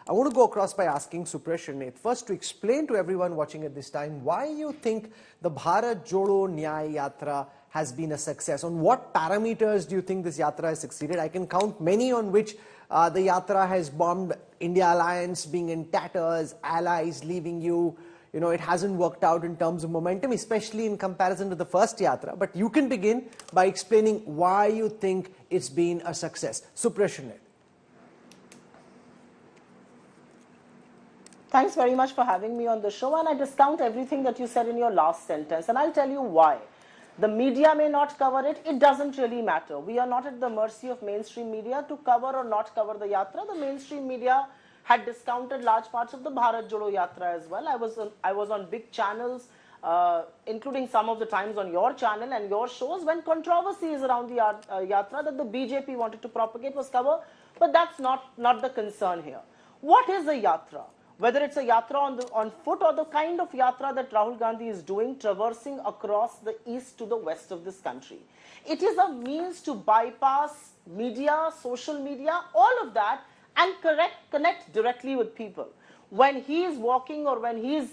I want to go across by asking Supresh and Nyay first to explain to everyone watching at this time why you think the Bharat Jodo Nyaya Yatra has been a success. On what parameters do you think this yatra has succeeded? I can count many on which the yatra has bombed India alliance, being in tatters, allies leaving you. You know, it hasn't worked out in terms of momentum, especially in comparison to the first yatra. But you can begin by explaining why you think it's been a success. Supresh and Nyay. Thanks very much for having me on the show, and I discount everything that you said in your last sentence, and I'll tell you why. The media may not cover it, it doesn't really matter. We are not at the mercy of mainstream media to cover or not cover the yatra. The mainstream media had discounted large parts of the Bharat Jodo Yatra as well. I was on big channels, including some of the times on your channel and your shows, when controversies around the yatra that the BJP wanted to propagate was covered, but that's not the concern here. What is a yatra? Whether it's a yatra on foot or the kind of yatra that Rahul Gandhi is doing, traversing across the east to the west of this country. It is a means to bypass media, social media, all of that, and connect directly with people. When he is walking or when he is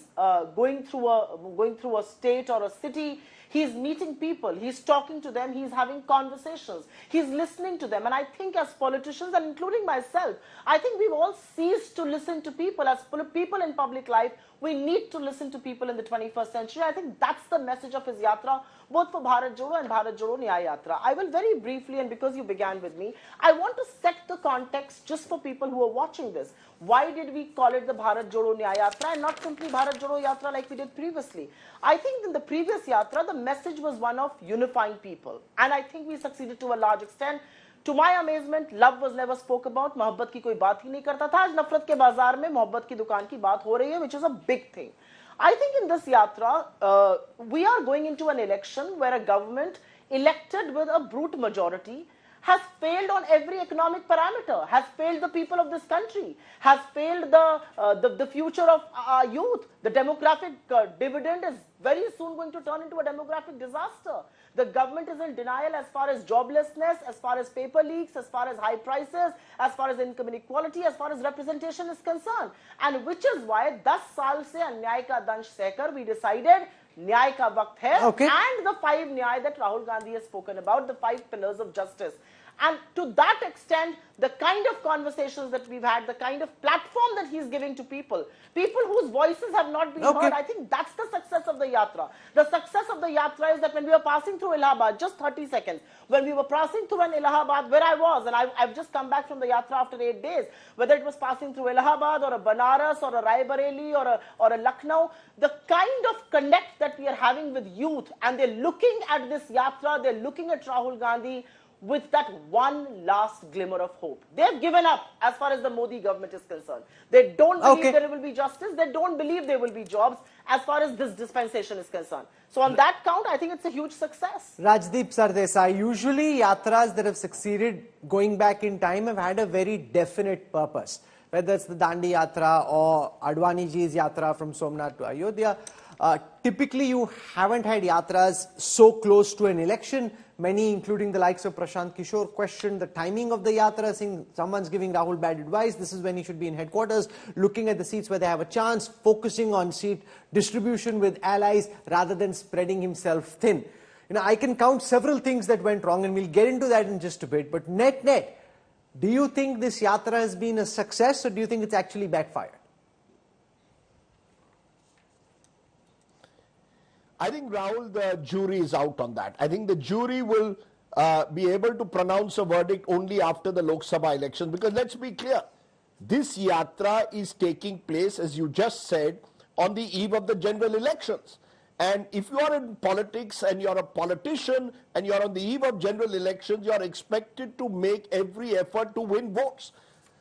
going through a state or a city, he's meeting people, he's talking to them, he's having conversations, he's listening to them. And I think as politicians, and including myself, I think we've all ceased to listen to people. As people in public life, we need to listen to people in the 21st century. I think that's the message of his yatra, both for Bharat Jodo and Bharat Jodo Nyaya Yatra. I will very briefly, and because you began with me, I want to set the context just for people who are watching this. Why did we call it the Bharat Jodo Nyaya Yatra and not simply Bharat Jodo Yatra like we did previously? I think in the previous yatra, the message was one of unifying people. And I think we succeeded to a large extent. To my amazement, love was never spoke about. मोहब्बत की कोई बात ही नहीं करता था. आज नफरत के बाजार में मोहब्बत की दुकान की बात हो रही है, which is a big thing. I think in this yatra, we are going into an election where a government elected with a brute majority has failed on every economic parameter, has failed the people of this country, has failed the future of our youth. The demographic dividend is very soon going to turn into a demographic disaster. The government is in denial as far as joblessness, as far as paper leaks, as far as high prices, as far as income inequality, as far as representation is concerned. And which is why 10 saal se अन्याय का दंश सहकर we decided न्याय का वक्त है, and the 5 न्याय that Rahul Gandhi has spoken about, the 5 pillars of justice. And to that extent, the kind of conversations that we've had, the kind of platform that he's giving to people whose voices have not been heard, I think that's the success of the yatra. The success of the yatra is that when we were passing through Allahabad, just 30 seconds, when we were passing through an Allahabad, where I was, and I've just come back from the yatra after 8 days, whether it was passing through Allahabad or a Banaras or a Rai Bareli or a Lucknow, the kind of connect that we are having with youth, and they're looking at this yatra, they're looking at Rahul Gandhi with that one last glimmer of hope. They've given up as far as the Modi government is concerned. They don't believe there will be justice. They don't believe there will be jobs as far as this dispensation is concerned. So on that count, I think it's a huge success. Rajdeep Sardesai, usually yatras that have succeeded going back in time have had a very definite purpose. Whether it's the Dandi Yatra or Advani ji's yatra from Somnath to Ayodhya. Typically, you haven't had yatras so close to an election. Many, including the likes of Prashant Kishore, questioned the timing of the yatra, saying someone's giving Rahul bad advice. This is when he should be in headquarters, looking at the seats where they have a chance, focusing on seat distribution with allies rather than spreading himself thin. You know, I can count several things that went wrong, and we'll get into that in just a bit. But net, do you think this yatra has been a success, or do you think it's actually backfired? I think, Rahul, the jury is out on that. I think the jury will be able to pronounce a verdict only after the Lok Sabha elections. Because let's be clear, this yatra is taking place, as you just said, on the eve of the general elections. And if you are in politics and you're a politician and you're on the eve of general elections, you're expected to make every effort to win votes.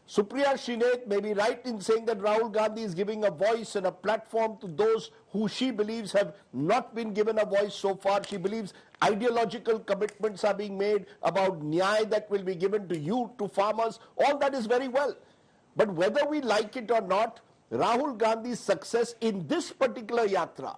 Supriya Shrinet may be right in saying that Rahul Gandhi is giving a voice and a platform to those who she believes have not been given a voice so far. She believes ideological commitments are being made about Nyay that will be given to you, to farmers. All that is very well. But whether we like it or not, Rahul Gandhi's success in this particular yatra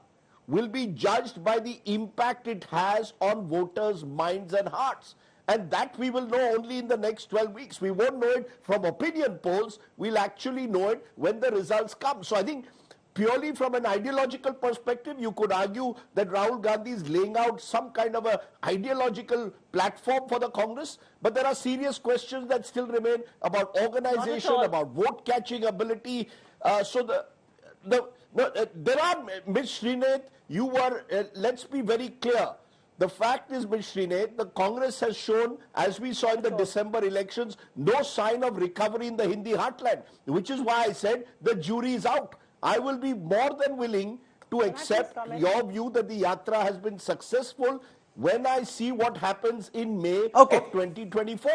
will be judged by the impact it has on voters' minds and hearts. And that we will know only in the next 12 weeks. We won't know it from opinion polls. We'll actually know it when the results come. So I think purely from an ideological perspective, you could argue that Rahul Gandhi is laying out some kind of a ideological platform for the Congress, but there are serious questions that still remain about organization, about vote catching ability. There are, Ms. Srinath, you were, let's be very clear. The fact is, Ms. Srinath, the Congress has shown, as we saw in the December elections, no sign of recovery in the Hindi heartland, which is why I said the jury is out. I will be more than willing to accept your view that the Yatra has been successful when I see what happens in May of 2024.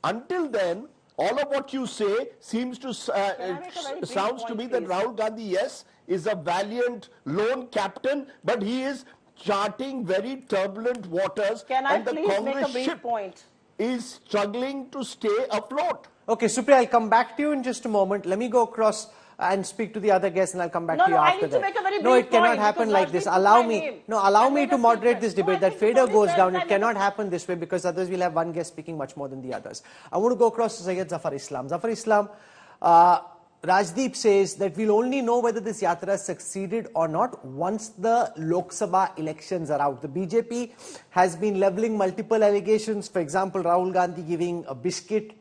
Until then, all of what you say seems to sounds to me that Rahul Gandhi, yes, is a valiant lone captain, but he is charting very turbulent waters. Can I and the please Congress make a brief ship point? Is struggling to stay afloat. Okay, Supriya, I'll come back to you in just a moment. Let me go across and speak to the other guests, and I'll come back to you after that. I need to make a very brief No, it cannot point, happen like this. Allow me to moderate this debate. That fader goes down. It cannot happen this way because otherwise we'll have one guest speaking much more than the others. I want to go across to Syed Zafar Islam. Zafar Islam, Rajdeep says that we'll only know whether this yatra has succeeded or not once the Lok Sabha elections are out. The BJP has been levelling multiple allegations. For example, Rahul Gandhi giving a biscuit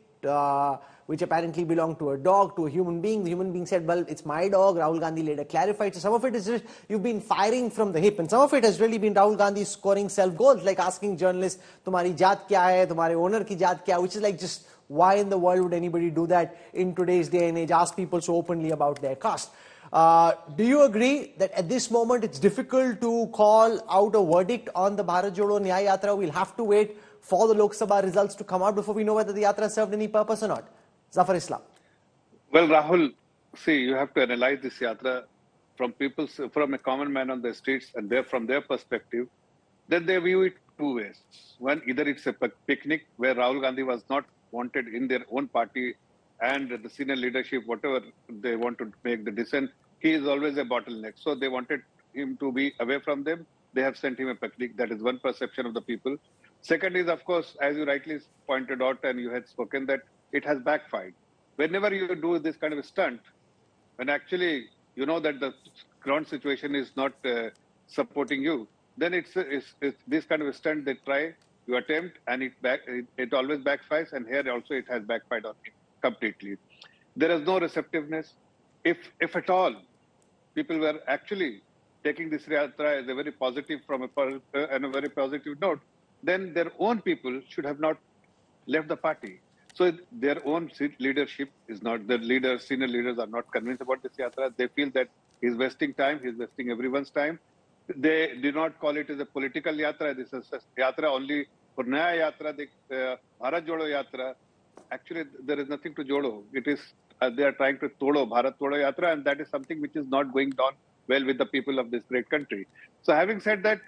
which apparently belonged to a dog, to a human being. The human being said, well, it's my dog. Rahul Gandhi later clarified. So some of it is just, you've been firing from the hip. And some of it has really been Rahul Gandhi scoring self-goals, like asking journalists, tumhari jaat kya hai, tumhare owner ki jaat kya hai, which is like just, why in the world would anybody do that in today's day and age, ask people so openly about their caste? Do you agree that at this moment it's difficult to call out a verdict on the Bharat Jodo Nyaya Yatra? We'll have to wait for the Lok Sabha results to come out before we know whether the Yatra served any purpose or not. Zafar Islam. Well, Rahul, see, you have to analyze this Yatra from a common man on the streets and from their perspective. Then they view it two ways. One, either it's a picnic where Rahul Gandhi was not wanted in their own party and the senior leadership, whatever they want to make the dissent, he is always a bottleneck. So they wanted him to be away from them. They have sent him a picnic. That is one perception of the people. Second is, of course, as you rightly pointed out and you had spoken, that it has backfired. Whenever you do this kind of a stunt, when actually you know that the ground situation is not supporting you, then it's this kind of a stunt they try, you attempt, and it always backfires, and here also it has backfired on him completely. There is no receptiveness. If at all, people were actually taking this yatra as a very positive and a very positive note, then their own people should have not left the party. So their own leadership is not, senior leaders are not convinced about this yatra. They feel that he's wasting time, he's wasting everyone's time. They do not call it as a political yatra. This is a yatra only for Nyaya Yatra, the Bharat Jodo Yatra. Actually, there is nothing to Jodo. It is, they are trying to Todo, Bharat Jodo Yatra, and that is something which is not going down well with the people of this great country. So having said that,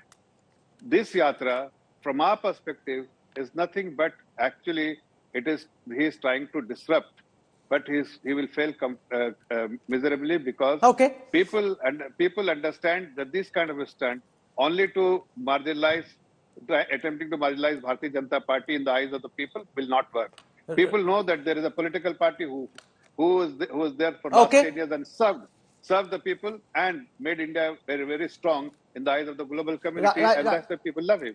this yatra, from our perspective, is nothing but actually, he is trying to disrupt, but he will fail miserably because people understand that this kind of a stunt only to attempting to marginalize Bharatiya Janata Party in the eyes of the people will not work. People know that there is a political party who was there for last 10 years and served the people and made India very, very strong in the eyes of the global community, and that's why people love him.